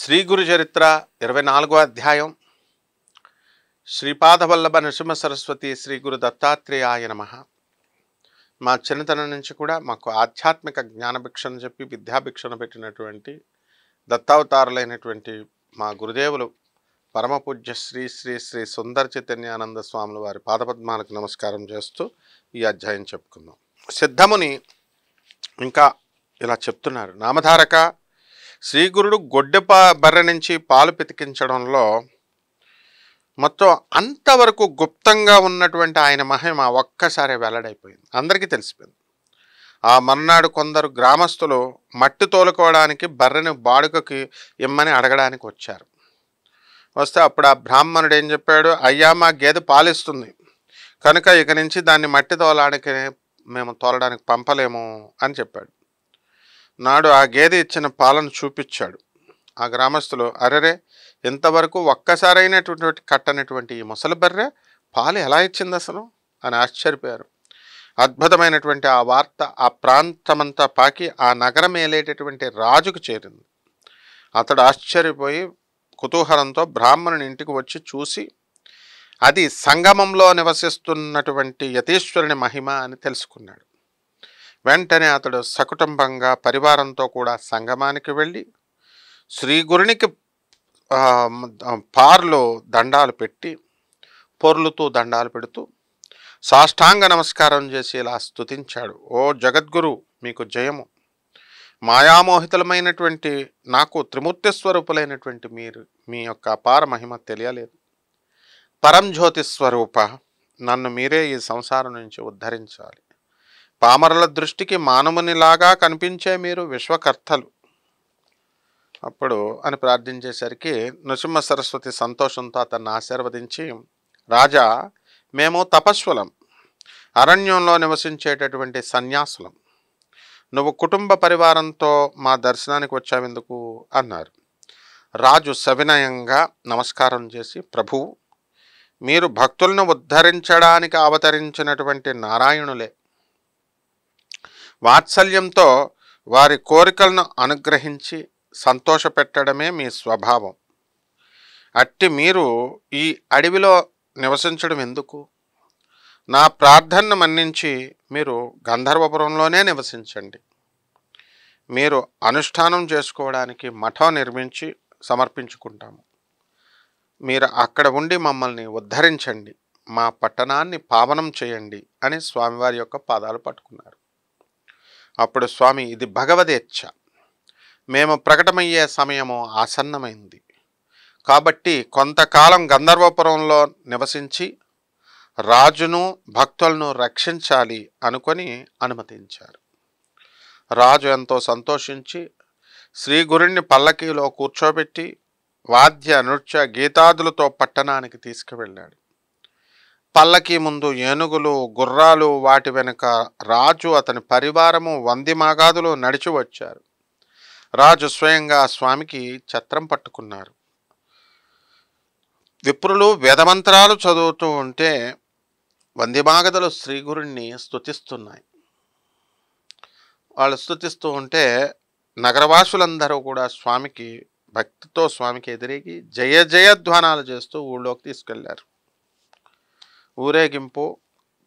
శ్రీ గురు చరిత్ర 24వ అధ్యాయం. శ్రీపాదవల్లభ నృసింహ సరస్వతి శ్రీ గురు దత్తాత్రేయాయ నమః. మా చిన్నతనం నుంచి కూడా మాకు ఆధ్యాత్మిక జ్ఞానభిక్షను చెప్పి విద్యాభిక్షను పెట్టినటువంటి దత్తావతారులైనటువంటి మా గురుదేవులు పరమపూజ్య శ్రీ శ్రీ శ్రీ సుందర చైతన్యానంద స్వాముల వారి పాదపద్మాలకు నమస్కారం చేస్తూ ఈ అధ్యాయం చెప్పుకుందాం. సిద్ధముని ఇంకా ఇలా చెప్తున్నారు. నామధారక, శ్రీగురుడు గొడ్డె బర్రె నుంచి పాలు పితికించడంలో మొత్తం అంతవరకు గుప్తంగా ఉన్నటువంటి ఆయన మహిమ ఒక్కసారి వెల్లడైపోయింది, అందరికీ తెలిసిపోయింది. ఆ మర్నాడు కొందరు గ్రామస్తులు మట్టి తోలుకోవడానికి బర్రెని బాడుకకి ఇమ్మని అడగడానికి వచ్చారు. వస్తే అప్పుడు ఆ బ్రాహ్మణుడు ఏం చెప్పాడు, అయ్యా మా గేదె పాలిస్తుంది కనుక ఇక నుంచి దాన్ని మట్టి మేము తోలడానికి పంపలేము అని చెప్పాడు. నాడు ఆ గేదె ఇచ్చిన పాలను చూపించాడు. ఆ గ్రామస్తులు, అరెరే, ఇంతవరకు ఒక్కసారైనటువంటి కట్టనటువంటి ఈ ముసలి బర్రె పాలు ఎలా ఇచ్చింది అసలు అని ఆశ్చర్యపోయారు. అద్భుతమైనటువంటి ఆ వార్త ఆ ప్రాంతమంతా పాకి ఆ నగరం ఏలేటటువంటి రాజుకు చేరింది. అతడు ఆశ్చర్యపోయి కుతూహలంతో బ్రాహ్మణుని ఇంటికి వచ్చి చూసి అది సంగమంలో నివసిస్తున్నటువంటి యతీశ్వరుని మహిమ అని తెలుసుకున్నాడు. వెంటనే అతడు సకుటుంబంగా పరివారంతో కూడా సంగమానికి వెళ్ళి శ్రీగురునికి పార్లో దండాలు పెట్టి పొర్లుతూ దండాలు పెడుతూ సాష్టాంగ నమస్కారం చేసి ఇలా స్తుతించాడు. ఓ జగద్గురు, మీకు జయము. మాయామోహితులమైనటువంటి నాకు త్రిమూర్తి స్వరూపులైనటువంటి మీరు మీ యొక్క అపార మహిమ తెలియలేదు. పరంజ్యోతి స్వరూప, నన్ను మీరే ఈ సంసారం నుంచి ఉద్ధరించాలి. పామరుల దృష్టికి మానవునిలాగా కనిపించే మీరు విశ్వకర్తలు అప్పుడు అని ప్రార్థించేసరికి నృసింహ సరస్వతి సంతోషంతో అతన్ని ఆశీర్వదించి, రాజా, మేము తపస్సులం, అరణ్యంలో నివసించేటటువంటి సన్యాసులం. నువ్వు కుటుంబ పరివారంతో మా దర్శనానికి వచ్చావెందుకు అన్నారు. రాజు సవినయంగా నమస్కారం చేసి, ప్రభువు, మీరు భక్తులను ఉద్ధరించడానికి అవతరించినటువంటి నారాయణులే. వాత్సల్యంతో వారి కోరికలను అనుగ్రహించి సంతోషపెట్టడమే మీ స్వభావం. అట్టి మీరు ఈ అడవిలో నివసించడం ఎందుకు? నా ప్రార్థనను మన్నించి మీరు గంధర్వపురంలోనే నివసించండి. మీరు అనుష్ఠానం చేసుకోవడానికి మఠం నిర్మించి సమర్పించుకుంటాము. మీరు అక్కడ ఉండి మమ్మల్ని ఉద్ధరించండి, మా పట్టణాన్ని పావనం చేయండి అని స్వామివారి యొక్క పాదాలు పట్టుకున్నారు. అప్పుడు స్వామి, ఇది భగవదేచ్ఛ. మేము ప్రకటమయ్యే సమయము ఆసన్నమైంది కాబట్టి కొంతకాలం గంధర్వపురంలో నివసించి రాజును భక్తులను రక్షించాలి అనుకొని అనుమతించారు. రాజు ఎంతో సంతోషించి శ్రీగురుణ్ణి పల్లకీలో కూర్చోబెట్టి వాద్య నృత్య గీతాదులతో పట్టణానికి తీసుకువెళ్ళాడు. పల్లకి ముందు ఏనుగులు, గుర్రాలు, వాటి వెనుక రాజు అతని పరివారము వందిమాగాదులు నడిచి వచ్చారు. రాజు స్వయంగా స్వామికి ఛత్రం పట్టుకున్నారు. విప్రులు వేదమంత్రాలు చదువుతూ ఉంటే వందిమాగదులు శ్రీగురుణ్ణి స్తుతిస్తున్నాయి. వాళ్ళు స్తుతిస్తూ ఉంటే నగరవాసులందరూ కూడా స్వామికి భక్తితో స్వామికి ఎదురేగి జయ జయధ్వానాలు చేస్తూ ఊళ్ళోకి తీసుకెళ్లారు. ఊరేగింపు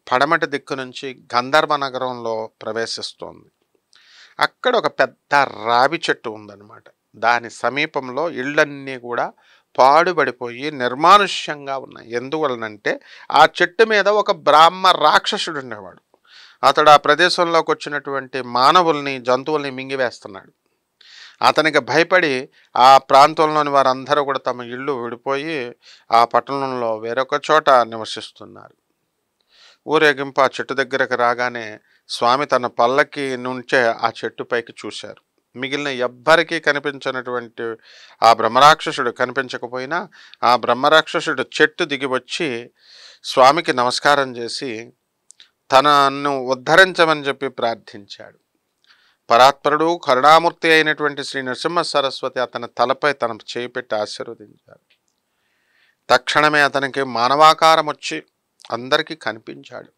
పడమటి దిక్కు నుంచి గంధర్వ నగరంలో ప్రవేశిస్తోంది. అక్కడ ఒక పెద్ద రావి చెట్టు ఉందన్నమాట. దాని సమీపంలో ఇళ్ళన్నీ కూడా పాడుబడిపోయి నిర్మానుష్యంగా ఉన్నాయి. ఎందువలనంటే ఆ చెట్టు మీద ఒక బ్రాహ్మ రాక్షసుడు ఉండేవాడు. అతడు ఆ ప్రదేశంలోకి వచ్చినటువంటి మానవుల్ని, జంతువుల్ని మింగివేస్తున్నాడు. అతనికి భయపడి ఆ ప్రాంతంలోని వారందరూ కూడా తమ ఇళ్ళు విడిపోయి ఆ పట్టణంలో వేరొక చోట నివసిస్తున్నారు. ఊరేగింపు ఆ చెట్టు దగ్గరకు రాగానే స్వామి తన పల్లకి నుంచే ఆ చెట్టు పైకి చూశారు. మిగిలిన ఎవ్వరికీ కనిపించినటువంటి ఆ బ్రహ్మరాక్షసుడు కనిపించకపోయినా ఆ బ్రహ్మరాక్షసుడు చెట్టు దిగి వచ్చి స్వామికి నమస్కారం చేసి తనను ఉద్ధరించమని చెప్పి ప్రార్థించాడు. పరాత్పరుడు కరుణామూర్తి అయినటువంటి శ్రీ నృసింహ సరస్వతి అతని తలపై తన చేయి పెట్టి ఆశీర్వదించారు. తక్షణమే అతనికి మానవాకారం వచ్చి అందరికీ కనిపించాడు.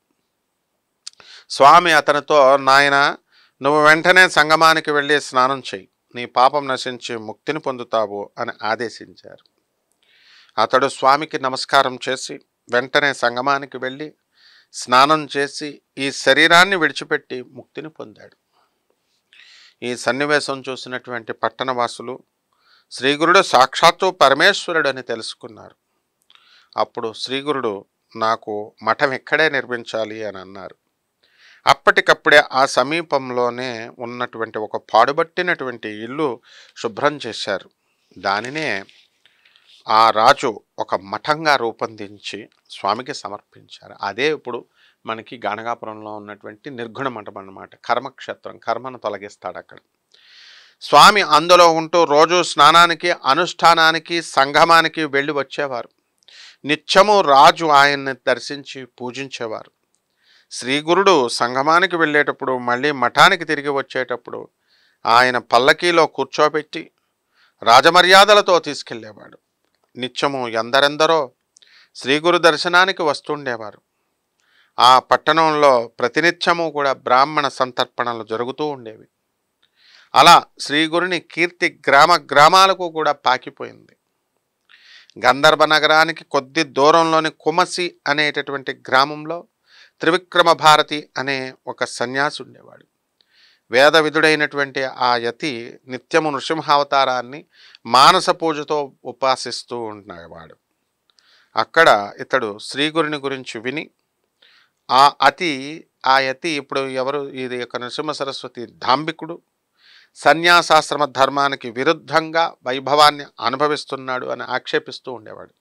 స్వామి అతనితో, నాయన, నువ్వు వెంటనే సంగమానికి వెళ్ళి స్నానం చెయ్యి. నీ పాపం నశించి ముక్తిని పొందుతావు అని ఆదేశించారు. అతడు స్వామికి నమస్కారం చేసి వెంటనే సంగమానికి వెళ్ళి స్నానం చేసి ఈ శరీరాన్ని విడిచిపెట్టి ముక్తిని పొందాడు. ఈ సన్నివేశం చూసినటువంటి పట్టణవాసులు శ్రీగురుడు సాక్షాత్తు పరమేశ్వరుడు అని తెలుసుకున్నారు. అప్పుడు శ్రీగురుడు నాకు మఠం ఇక్కడే నిర్మించాలి అని అన్నారు. అప్పటికప్పుడే ఆ సమీపంలోనే ఉన్నటువంటి ఒక పాడుబట్టినటువంటి ఇల్లు శుభ్రం చేశారు. దానినే ఆ రాజు ఒక మఠంగా రూపొందించి స్వామికి సమర్పించారు. అదే ఇప్పుడు మనకి గాణగాపురంలో ఉన్నటువంటి నిర్గుణ మఠం అన్నమాట. కర్మక్షేత్రం, కర్మను తొలగిస్తాడు అక్కడ. స్వామి అందులో ఉంటూ రోజు స్నానానికి, అనుష్ఠానానికి, సంగమానికి వెళ్ళి వచ్చేవారు. నిత్యము రాజు ఆయన్ని దర్శించి పూజించేవారు. శ్రీగురుడు సంగమానికి వెళ్ళేటప్పుడు మళ్ళీ మఠానికి తిరిగి వచ్చేటప్పుడు ఆయన పల్లకీలో కూర్చోబెట్టి రాజమర్యాదలతో తీసుకెళ్ళేవాడు. నిత్యము ఎందరెందరో శ్రీగురు దర్శనానికి వస్తుండేవారు. ఆ పట్టణంలో ప్రతినిత్యము కూడా బ్రాహ్మణ సంతర్పణలు జరుగుతూ ఉండేవి. అలా శ్రీగురుని కీర్తి గ్రామ గ్రామాలకు కూడా పాకిపోయింది. గంధర్వ నగరానికి కొద్ది దూరంలోని కుమసి అనేటటువంటి గ్రామంలో త్రివిక్రమ భారతి అనే ఒక సన్యాసి ఉండేవాడు. వేద విధుడైనటువంటి ఆ యతి నిత్యము నృసింహావతారాన్ని మానస పూజతో ఉపాసిస్తూ ఉండేవాడు. అక్కడ ఇతడు శ్రీగురుని గురించి విని ఆ యతి ఇప్పుడు ఎవరు, ఇది యొక్క నృసింహ సరస్వతి ధాంబికుడు, సన్యాసాశ్రమ ధర్మానికి విరుద్ధంగా వైభవాన్ని అనుభవిస్తున్నాడు అని ఆక్షేపిస్తూ ఉండేవాడు.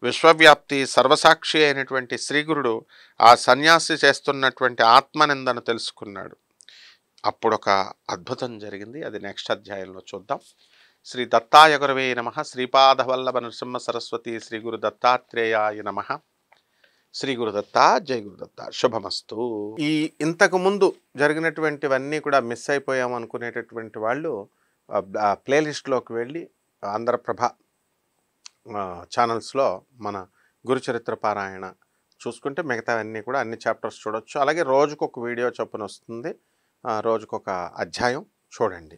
విశ్వవ్యాప్తి సర్వసాక్షి అయినటువంటి శ్రీగురుడు ఆ సన్యాసి చేస్తున్నటువంటి ఆత్మనిందను తెలుసుకున్నాడు. అప్పుడొక అద్భుతం జరిగింది. అది నెక్స్ట్ అధ్యాయంలో చూద్దాం. శ్రీ దత్తాయ గురవే నమః. శ్రీపాదవల్లభ నృసింహ సరస్వతి శ్రీ గురు దత్తాత్రేయాయ నమః. శ్రీ గురుదత్త, జై గురుదత్త. శుభమస్తు. ఇంతకు ముందు జరిగినటువంటివన్నీ కూడా మిస్ అయిపోయాము అనుకునేటటువంటి వాళ్ళు ప్లేలిస్ట్లోకి వెళ్ళి ఆంధ్రప్రభ ఛానల్స్లో మన గురుచరిత్ర పారాయణ చూసుకుంటే మిగతావన్నీ కూడా అన్ని చాప్టర్స్ చూడొచ్చు. అలాగే రోజుకొక వీడియో చొప్పున వస్తుంది, రోజుకొక అధ్యాయం చూడండి.